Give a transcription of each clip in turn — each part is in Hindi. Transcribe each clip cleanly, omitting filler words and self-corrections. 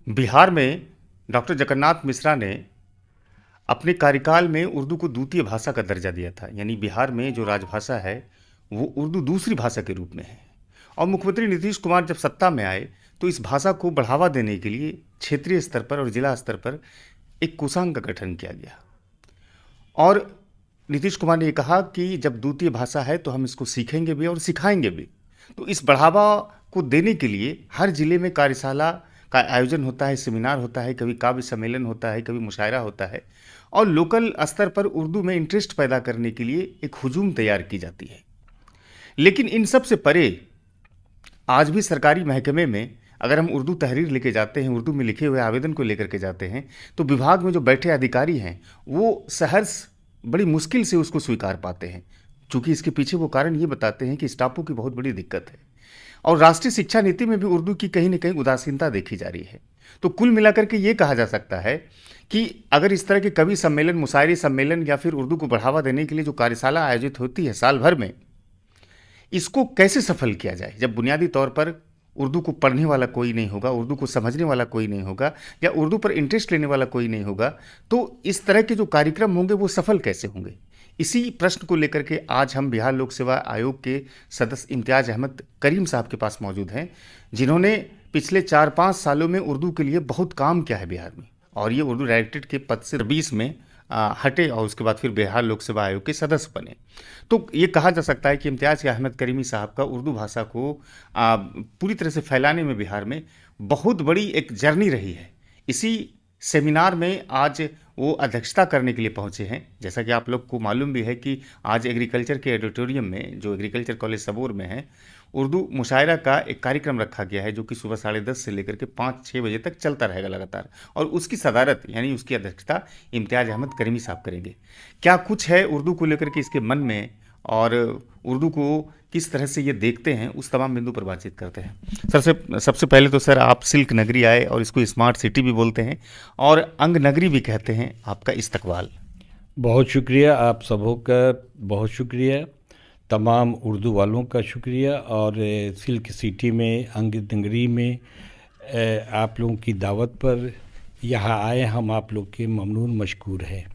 बिहार में डॉक्टर जगन्नाथ मिश्रा ने अपने कार्यकाल में उर्दू को द्वितीय भाषा का दर्जा दिया था। यानी बिहार में जो राजभाषा है वो उर्दू दूसरी भाषा के रूप में है। और मुख्यमंत्री नीतीश कुमार जब सत्ता में आए तो इस भाषा को बढ़ावा देने के लिए क्षेत्रीय स्तर पर और जिला स्तर पर एक कोषांग का गठन किया गया। और नीतीश कुमार ने ये कहा कि जब द्वितीय भाषा है तो हम इसको सीखेंगे भी और सिखाएंगे भी। तो इस बढ़ावा को देने के लिए हर जिले में कार्यशाला का आयोजन होता है, सेमिनार होता है, कभी काव्य सम्मेलन होता है, कभी मुशायरा होता है। और लोकल स्तर पर उर्दू में इंटरेस्ट पैदा करने के लिए एक हुजूम तैयार की जाती है। लेकिन इन सब से परे आज भी सरकारी महकमे में अगर हम उर्दू तहरीर लेके जाते हैं, उर्दू में लिखे हुए आवेदन को लेकर के जाते हैं, तो विभाग में जो बैठे अधिकारी हैं वो सहर्ष बड़ी मुश्किल से उसको स्वीकार पाते हैं। चूंकि इसके पीछे वो कारण ये बताते हैं कि स्टाफों की बहुत बड़ी दिक्कत है और राष्ट्रीय शिक्षा नीति में भी उर्दू की कहीं न कहीं उदासीनता देखी जा रही है। तो कुल मिलाकर के ये कहा जा सकता है कि अगर इस तरह के कवि सम्मेलन, मुशायरे सम्मेलन या फिर उर्दू को बढ़ावा देने के लिए जो कार्यशाला आयोजित होती है साल भर में, इसको कैसे सफल किया जाए जब बुनियादी तौर पर उर्दू को पढ़ने वाला कोई नहीं होगा, उर्दू को समझने वाला कोई नहीं होगा या उर्दू पर इंटरेस्ट लेने वाला कोई नहीं होगा, तो इस तरह के जो कार्यक्रम होंगे वो सफल कैसे होंगे? इसी प्रश्न को लेकर के आज हम बिहार लोक सेवा आयोग के सदस्य इम्तियाज अहमद करीम साहब के पास मौजूद हैं, जिन्होंने पिछले 4-5 सालों में उर्दू के लिए बहुत काम किया है बिहार में। और ये उर्दू डायरेक्टरेट के पद से 20 में हटे और उसके बाद फिर बिहार लोक सेवा आयोग के सदस्य बने। तो ये कहा जा सकता है कि इम्तियाज अहमद करीमी साहब का उर्दू भाषा को पूरी तरह से फैलाने में बिहार में बहुत बड़ी एक जर्नी रही है। इसी सेमिनार में आज वो अध्यक्षता करने के लिए पहुंचे हैं। जैसा कि आप लोग को मालूम भी है कि आज एग्रीकल्चर के ऑडिटोरियम में, जो एग्रीकल्चर कॉलेज सबौर में है, उर्दू मुशायरा का एक कार्यक्रम रखा गया है जो कि सुबह 10:30 से लेकर के 5-6 बजे तक चलता रहेगा लगातार। और उसकी सदारत यानी उसकी अध्यक्षता इम्तियाज अहमद करीमी साहब करेंगे। क्या कुछ है उर्दू को लेकर के इसके मन में और उर्दू को किस तरह से ये देखते हैं, उस तमाम बिंदु पर बातचीत करते हैं। सबसे पहले तो सर, आप सिल्क नगरी आए और इसको स्मार्ट सिटी भी बोलते हैं और अंग नगरी भी कहते हैं। आपका इस्तकबाल। बहुत शुक्रिया, आप सबों का बहुत शुक्रिया, तमाम उर्दू वालों का शुक्रिया। और सिल्क सिटी में, अंग नगरी में आप लोगों की दावत पर यहाँ आए, हम आप लोग के ममनून मशकूर हैं।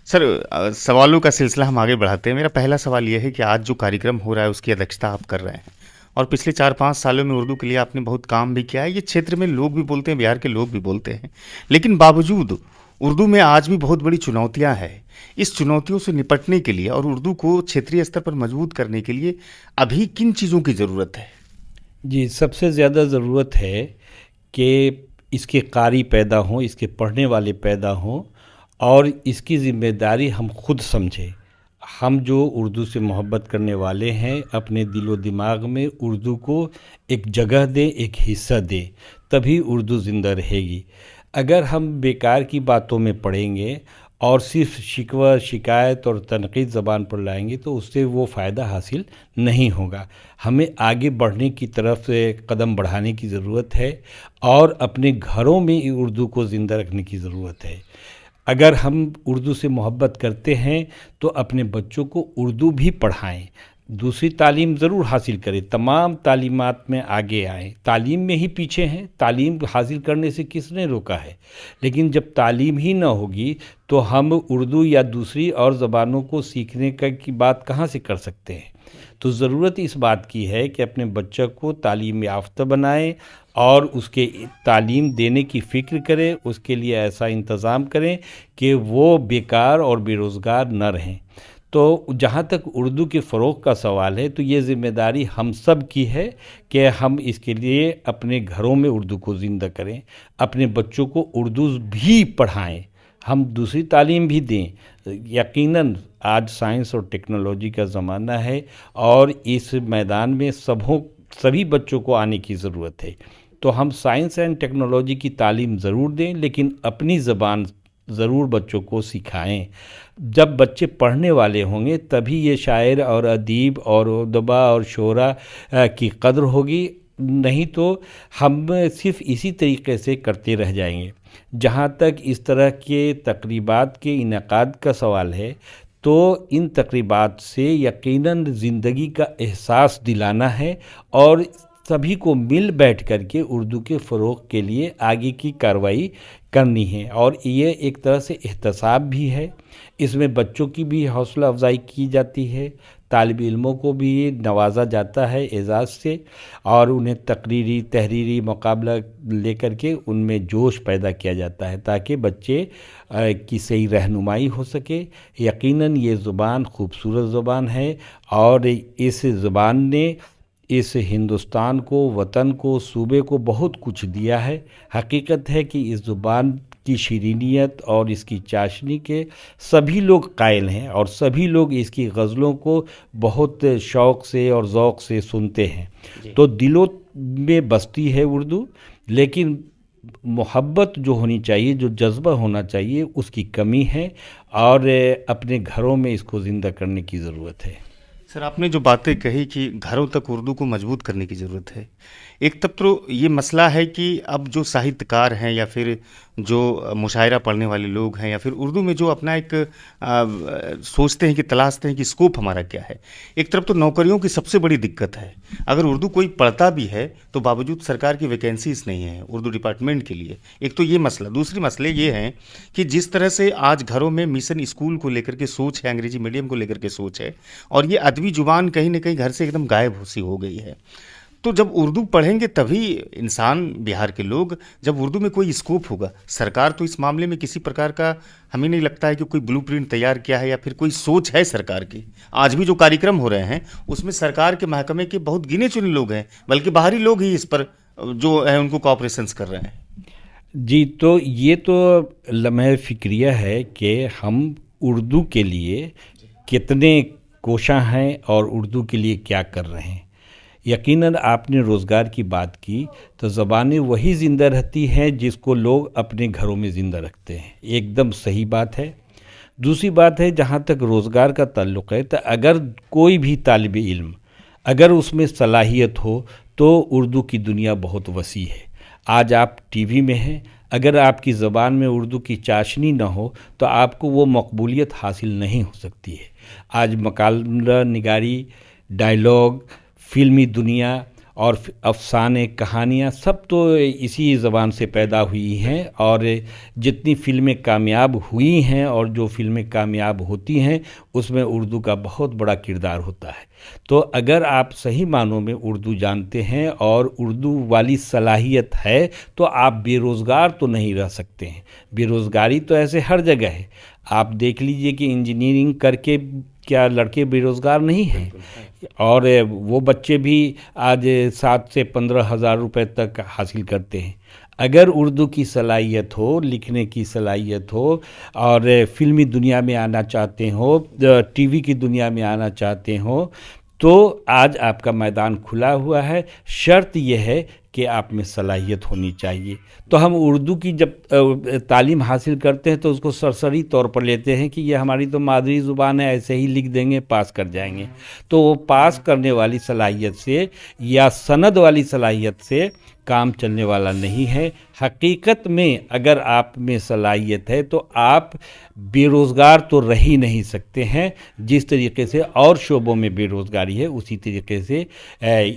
सर, सवालों का सिलसिला हम आगे बढ़ाते हैं। मेरा पहला सवाल यह है कि आज जो कार्यक्रम हो रहा है उसकी अध्यक्षता आप कर रहे हैं और पिछले 4-5 सालों में उर्दू के लिए आपने बहुत काम भी किया है। ये क्षेत्र में लोग भी बोलते हैं, बिहार के लोग भी बोलते हैं, लेकिन बावजूद उर्दू में आज भी बहुत बड़ी चुनौतियां हैं। इस चुनौतियों से निपटने के लिए और उर्दू को क्षेत्रीय स्तर पर मजबूत करने के लिए अभी किन चीज़ों की ज़रूरत है? जी, सबसे ज़्यादा ज़रूरत है कि इसके कारी पैदा हों, इसके पढ़ने वाले पैदा हों और इसकी ज़िम्मेदारी हम खुद समझें। हम जो उर्दू से मोहब्बत करने वाले हैं, अपने दिलो दिमाग में उर्दू को एक जगह दें, एक हिस्सा दें, तभी उर्दू ज़िंदा रहेगी। अगर हम बेकार की बातों में पढ़ेंगे और सिर्फ शिकवा, शिकायत और तनक़ीद ज़बान पर लाएंगे तो उससे वो फ़ायदा हासिल नहीं होगा। हमें आगे बढ़ने की तरफ से कदम बढ़ाने की ज़रूरत है और अपने घरों में उर्दू को ज़िंदा रखने की ज़रूरत है। अगर हम उर्दू से मोहब्बत करते हैं तो अपने बच्चों को उर्दू भी पढ़ाएं। दूसरी तालीम ज़रूर हासिल करें, तमाम तालीमात में आगे आएं। तालीम में ही पीछे हैं, तालीम हासिल करने से किसने रोका है? लेकिन जब तालीम ही ना होगी तो हम उर्दू या दूसरी और ज़बानों को सीखने की बात कहाँ से कर सकते हैं? तो ज़रूरत इस बात की है कि अपने बच्चे को तालीम याफ्ता बनाएं और उसके तालीम देने की फ़िक्र करें, उसके लिए ऐसा इंतज़ाम करें कि वो बेकार और बेरोज़गार न रहें। तो जहाँ तक उर्दू के फ़रोग़ का सवाल है तो ये ज़िम्मेदारी हम सब की है कि हम इसके लिए अपने घरों में उर्दू को ज़िंदा करें, अपने बच्चों को उर्दू भी पढ़ाएं, हम दूसरी तालीम भी दें। यकीनन आज साइंस और टेक्नोलॉजी का ज़माना है और इस मैदान में सभी बच्चों को आने की ज़रूरत है। तो हम साइंस एंड टेक्नोलॉजी की तालीम ज़रूर दें, लेकिन अपनी ज़बान ज़रूर बच्चों को सिखाएं। जब बच्चे पढ़ने वाले होंगे तभी ये शायर और अदीब और उदबा और शोरा की कद्र होगी, नहीं तो हम सिर्फ इसी तरीके से करते रह जाएंगे। जहाँ तक इस तरह के तकरीबात के इनेकाद का सवाल है तो इन तकरीबात से यकीनन ज़िंदगी का एहसास दिलाना है और सभी को मिल बैठ कर के उर्दू के फ़रोग़ के लिए आगे की कार्रवाई करनी है। और ये एक तरह से एहतसाब भी है, इसमें बच्चों की भी हौसला अफजाई की जाती है, तालिब इल्मों को भी नवाजा जाता है एजाज़ से, और उन्हें तकरीरी तहरीरी मुकाबला लेकर के उनमें जोश पैदा किया जाता है ताकि बच्चे की सही रहनुमाई हो सके। यकीनन ये ज़ुबान खूबसूरत ज़ुबान है और इस ज़ुबान ने इस हिंदुस्तान को, वतन को, सूबे को बहुत कुछ दिया है। हकीकत है कि इस ज़ुबान की शीरीनियत और इसकी चाशनी के सभी लोग कायल हैं और सभी लोग इसकी गज़लों को बहुत शौक़ से और ज़ौक़ से सुनते हैं। तो दिलों में बसती है उर्दू, लेकिन मोहब्बत जो होनी चाहिए, जो जज्बा होना चाहिए, उसकी कमी है और अपने घरों में इसको ज़िंदा करने की ज़रूरत है। सर, आपने जो बातें कही कि घरों तक उर्दू को मजबूत करने की ज़रूरत है, एक तब तो ये मसला है कि अब जो साहित्यकार हैं या फिर जो मुशायरा पढ़ने वाले लोग हैं या फिर उर्दू में जो अपना एक सोचते हैं कि तलाशते हैं कि स्कोप हमारा क्या है। एक तरफ तो नौकरियों की सबसे बड़ी दिक्कत है, अगर उर्दू कोई पढ़ता भी है तो बावजूद सरकार की वैकेंसीज नहीं है उर्दू डिपार्टमेंट के लिए। एक तो ये मसला, दूसरी मसले ये हैं कि जिस तरह से आज घरों में मिशन स्कूल को लेकर के सोच है, अंग्रेजी मीडियम को लेकर के सोच है, और ये अदबी जुबान कहीं ना कहीं घर से एकदम गायब सी हो गई है। तो जब उर्दू पढ़ेंगे तभी इंसान, बिहार के लोग, जब उर्दू में कोई स्कोप होगा। सरकार तो इस मामले में किसी प्रकार का हमें नहीं लगता है कि कोई ब्लूप्रिंट तैयार किया है या फिर कोई सोच है सरकार की। आज भी जो कार्यक्रम हो रहे हैं उसमें सरकार के महकमे के बहुत गिने चुने लोग हैं, बल्कि बाहरी लोग ही इस पर जो है उनको कॉपरेशंस कर रहे हैं। जी, तो ये तो लम्हे फ़िक्रिया है कि हम उर्दू के लिए कितने कोशां हैं और उर्दू के लिए क्या कर रहे हैं। यकीनन आपने रोज़गार की बात की, तो ज़बानें वही ज़िंदा रहती हैं जिसको लोग अपने घरों में ज़िंदा रखते हैं, एकदम सही बात है। दूसरी बात है, जहाँ तक रोज़गार का ताल्लुक़ है, तो अगर कोई भी तालिब इल्म अगर उसमें सलाहियत हो तो उर्दू की दुनिया बहुत वसी है। आज आप टीवी में हैं, अगर आपकी ज़बान में उर्दू की चाशनी ना हो तो आपको वो मकबूलियत हासिल नहीं हो सकती है। आज मकाला निगारी, डायलॉग, फ़िल्मी दुनिया और अफ़साने, कहानियाँ सब तो इसी ज़बान से पैदा हुई हैं, और जितनी फ़िल्में कामयाब हुई हैं और जो फ़िल्में कामयाब होती हैं उसमें उर्दू का बहुत बड़ा किरदार होता है। तो अगर आप सही मानों में उर्दू जानते हैं और उर्दू वाली सलाहियत है तो आप बेरोज़गार तो नहीं रह सकते हैं। बेरोज़गारी तो ऐसे हर जगह है। आप देख लीजिए कि इंजीनियरिंग करके क्या लड़के बेरोज़गार नहीं हैं, और वो बच्चे भी आज 7 से 15 हज़ार रुपये तक हासिल करते हैं। अगर उर्दू की सलाहियत हो, लिखने की सलाहियत हो और फ़िल्मी दुनिया में आना चाहते हो, टीवी की दुनिया में आना चाहते हो, तो आज आपका मैदान खुला हुआ है। शर्त यह है कि आप में सलाहियत होनी चाहिए। तो हम उर्दू की जब तालीम हासिल करते हैं तो उसको सरसरी तौर पर लेते हैं कि ये हमारी तो मादरी ज़ुबान है, ऐसे ही लिख देंगे, पास कर जाएंगे। तो वो पास करने वाली सलाहियत से या सनद वाली सलाहियत से काम चलने वाला नहीं है। हकीकत में अगर आप में सलाहियत है तो आप बेरोज़गार तो रह ही नहीं सकते हैं। जिस तरीके से और शोबों में बेरोज़गारी है उसी तरीके से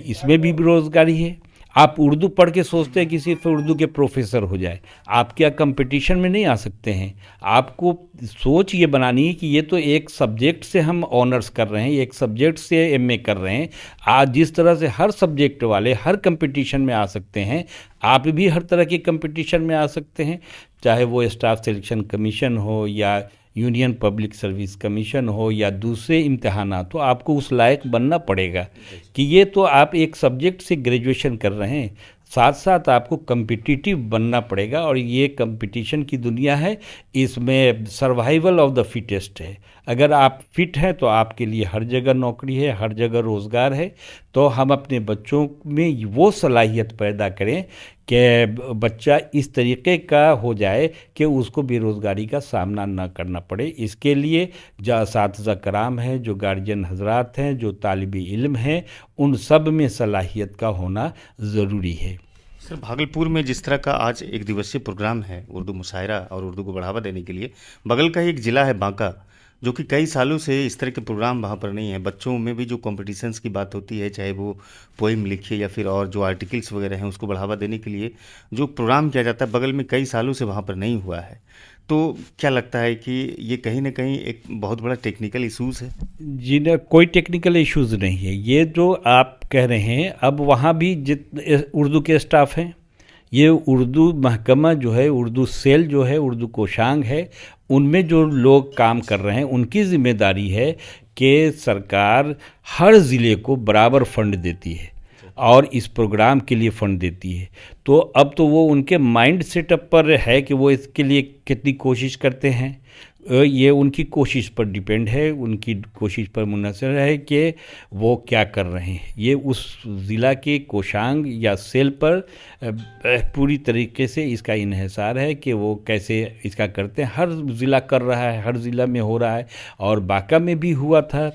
इसमें भी बेरोज़गारी है। आप उर्दू पढ़ के सोचते हैं कि सिर्फ उर्दू के प्रोफेसर हो जाए, आप क्या कंपटीशन में नहीं आ सकते हैं। आपको सोच ये बनानी है कि ये तो एक सब्जेक्ट से हम ऑनर्स कर रहे हैं, एक सब्जेक्ट से एमए कर रहे हैं। आज जिस तरह से हर सब्जेक्ट वाले हर कंपटीशन में आ सकते हैं, आप भी हर तरह के कंपटीशन में आ सकते हैं, चाहे वो स्टाफ सिलेक्शन कमीशन हो या यूनियन पब्लिक सर्विस कमीशन हो या दूसरे इम्तहानात, तो आपको उस लायक बनना पड़ेगा कि ये तो आप एक सब्जेक्ट से ग्रेजुएशन कर रहे हैं, साथ साथ आपको कम्पिटिटिव बनना पड़ेगा। और ये कंपटीशन की दुनिया है, इसमें सर्वाइवल ऑफ द फिटेस्ट है। अगर आप फिट हैं तो आपके लिए हर जगह नौकरी है, हर जगह रोज़गार है। तो हम अपने बच्चों में वो सलाहियत पैदा करें कि बच्चा इस तरीके का हो जाए कि उसको बेरोज़गारी का सामना ना करना पड़े। इसके लिए जो असातिज़ा कराम हैं, जो गार्जियन हजरात हैं, जो तालिबी इल्म हैं, उन सब में सलाहियत का होना ज़रूरी है। सर, भागलपुर में जिस तरह का आज एक दिवसीय प्रोग्राम है उर्दू मुशायरा और उर्दू को बढ़ावा देने के लिए, बगल का ही एक ज़िला है बांका, जो कि कई सालों से इस तरह के प्रोग्राम वहाँ पर नहीं है। बच्चों में भी जो कॉम्पिटिशन्स की बात होती है, चाहे वो पोएम लिखिए या फिर और जो आर्टिकल्स वगैरह हैं, उसको बढ़ावा देने के लिए जो प्रोग्राम किया जाता है, बगल में कई सालों से वहाँ पर नहीं हुआ है। तो क्या लगता है कि ये कहीं न कहीं एक बहुत बड़ा टेक्निकल इश्यूज़ है? जी न, कोई टेक्निकल इश्यूज़ नहीं है। ये जो आप कह रहे हैं, अब वहाँ भी उर्दू के स्टाफ हैं। ये उर्दू महकमा जो है, उर्दू सेल जो है, उर्दू कोषांग है, उनमें जो लोग काम कर रहे हैं, उनकी ज़िम्मेदारी है कि सरकार हर ज़िले को बराबर फंड देती है और इस प्रोग्राम के लिए फंड देती है। तो अब तो वो उनके माइंड सेटअप पर है कि वो इसके लिए कितनी कोशिश करते हैं। ये उनकी कोशिश पर डिपेंड है, उनकी कोशिश पर मुनहसर है कि वो क्या कर रहे हैं। ये उस ज़िला के कोषांग या सेल पर पूरी तरीके से इसका इन्हिसार है कि वो कैसे इसका करते हैं। हर ज़िला कर रहा है, हर ज़िला में हो रहा है, और बांका में भी हुआ था।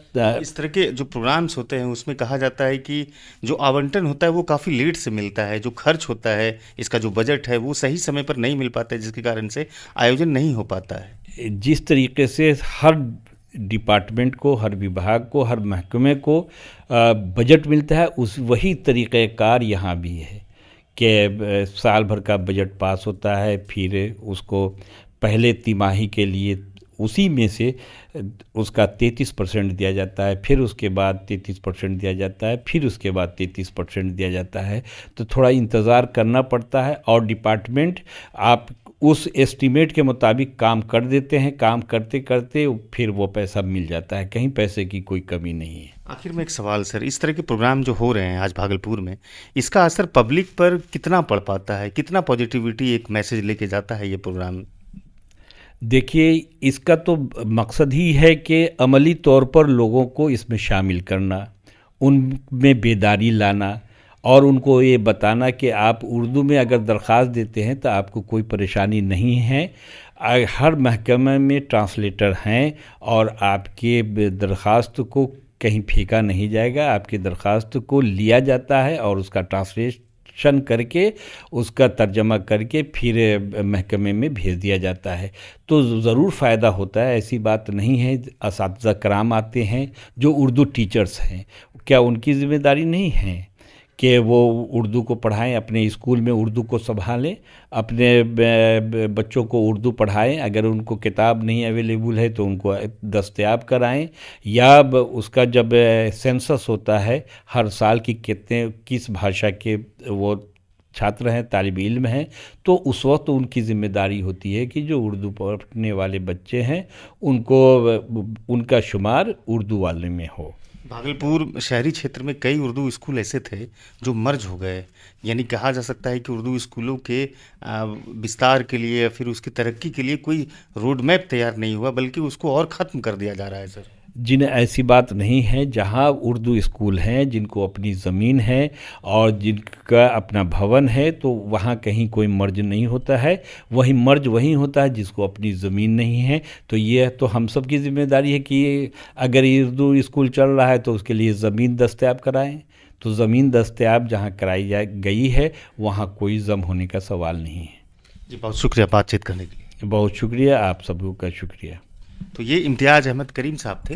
इस तरह के जो प्रोग्राम्स होते हैं उसमें कहा जाता है कि जो आवंटन होता है वो काफ़ी लेट से मिलता है, जो खर्च होता है, इसका जो बजट है वो सही समय पर नहीं मिल पाता है, जिसके कारण से आयोजन नहीं हो पाता है। जिस तरीके से हर डिपार्टमेंट को, हर विभाग को, हर महकमे को बजट मिलता है, उस वही तरीक़ेकार यहाँ भी है कि साल भर का बजट पास होता है, फिर उसको पहले तिमाही के लिए उसी में से उसका 33% दिया जाता है, फिर उसके बाद 33% दिया जाता है, फिर उसके बाद 33% दिया जाता है। तो थोड़ा इंतज़ार करना पड़ता है, और डिपार्टमेंट आप उस एस्टीमेट के मुताबिक काम कर देते हैं। काम करते करते फिर वो पैसा मिल जाता है, कहीं पैसे की कोई कमी नहीं है। आखिर में एक सवाल सर, इस तरह के प्रोग्राम जो हो रहे हैं आज भागलपुर में, इसका असर पब्लिक पर कितना पड़ पाता है? कितना पॉजिटिविटी एक मैसेज लेके जाता है ये प्रोग्राम? देखिए, इसका तो मकसद ही है कि अमली तौर पर लोगों को इसमें शामिल करना, उनमें बेदारी लाना, और उनको ये बताना कि आप उर्दू में अगर दरख्वास्त देते हैं तो आपको कोई परेशानी नहीं है। हर महकमे में ट्रांसलेटर हैं, और आपके दरख्वास्त को कहीं फेंका नहीं जाएगा। आपकी दरख्वास्त को लिया जाता है और उसका ट्रांसलेशन करके, उसका तर्जमा करके फिर महकमे में भेज दिया जाता है। तो ज़रूर फ़ायदा होता है, ऐसी बात नहीं है। असातिज़ा कराम आते हैं जो उर्दू टीचर्स हैं, क्या उनकी ज़िम्मेदारी नहीं है कि वो उर्दू को पढ़ाएं, अपने स्कूल में उर्दू को संभालें, अपने बच्चों को उर्दू पढ़ाएं। अगर उनको किताब नहीं अवेलेबल है तो उनको दस्तयाब कराएं, या उसका जब सेंसस होता है हर साल की किस भाषा के वो छात्र हैं, तालिब इल्म हैं, तो उस वक्त उनकी ज़िम्मेदारी होती है कि जो उर्दू पढ़ने वाले बच्चे हैं उनको उनका शुमार उर्दू वाले में हो। भागलपुर शहरी क्षेत्र में कई उर्दू स्कूल ऐसे थे जो मर्ज हो गए, यानी कहा जा सकता है कि उर्दू स्कूलों के विस्तार के लिए या फिर उसकी तरक्की के लिए कोई रोड मैप तैयार नहीं हुआ, बल्कि उसको और ख़त्म कर दिया जा रहा है सर। जिन्हें ऐसी बात नहीं है, जहाँ उर्दू स्कूल हैं, जिनको अपनी ज़मीन है और जिनका अपना भवन है, तो वहाँ कहीं कोई मर्ज नहीं होता है। वही मर्ज वहीं होता है जिसको अपनी ज़मीन नहीं है। तो ये तो हम सब की ज़िम्मेदारी है कि अगर उर्दू स्कूल चल रहा है तो उसके लिए ज़मीन दस्तयाब कराएं। तो ज़मीन दस्तयाब जहाँ कराई गई है, वहाँ कोई जम होने का सवाल नहीं है। जी, बहुत शुक्रिया बातचीत करने के लिए। बहुत शुक्रिया, आप सबों का शुक्रिया। तो ये इम्तियाज़ अहमद करीम साहब थे,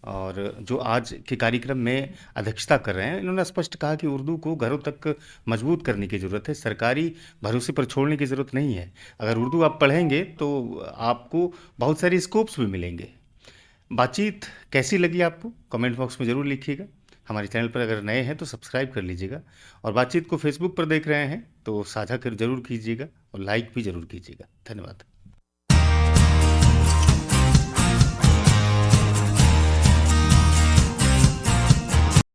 और जो आज के कार्यक्रम में अध्यक्षता कर रहे हैं। इन्होंने स्पष्ट कहा कि उर्दू को घरों तक मजबूत करने की ज़रूरत है, सरकारी भरोसे पर छोड़ने की ज़रूरत नहीं है। अगर उर्दू आप पढ़ेंगे तो आपको बहुत सारे स्कोप्स भी मिलेंगे। बातचीत कैसी लगी आपको, कमेंट बॉक्स में ज़रूर लिखिएगा। हमारे चैनल पर अगर नए हैं तो सब्सक्राइब कर लीजिएगा, और बातचीत को फेसबुक पर देख रहे हैं तो साझा कर ज़रूर कीजिएगा और लाइक भी ज़रूर कीजिएगा। धन्यवाद।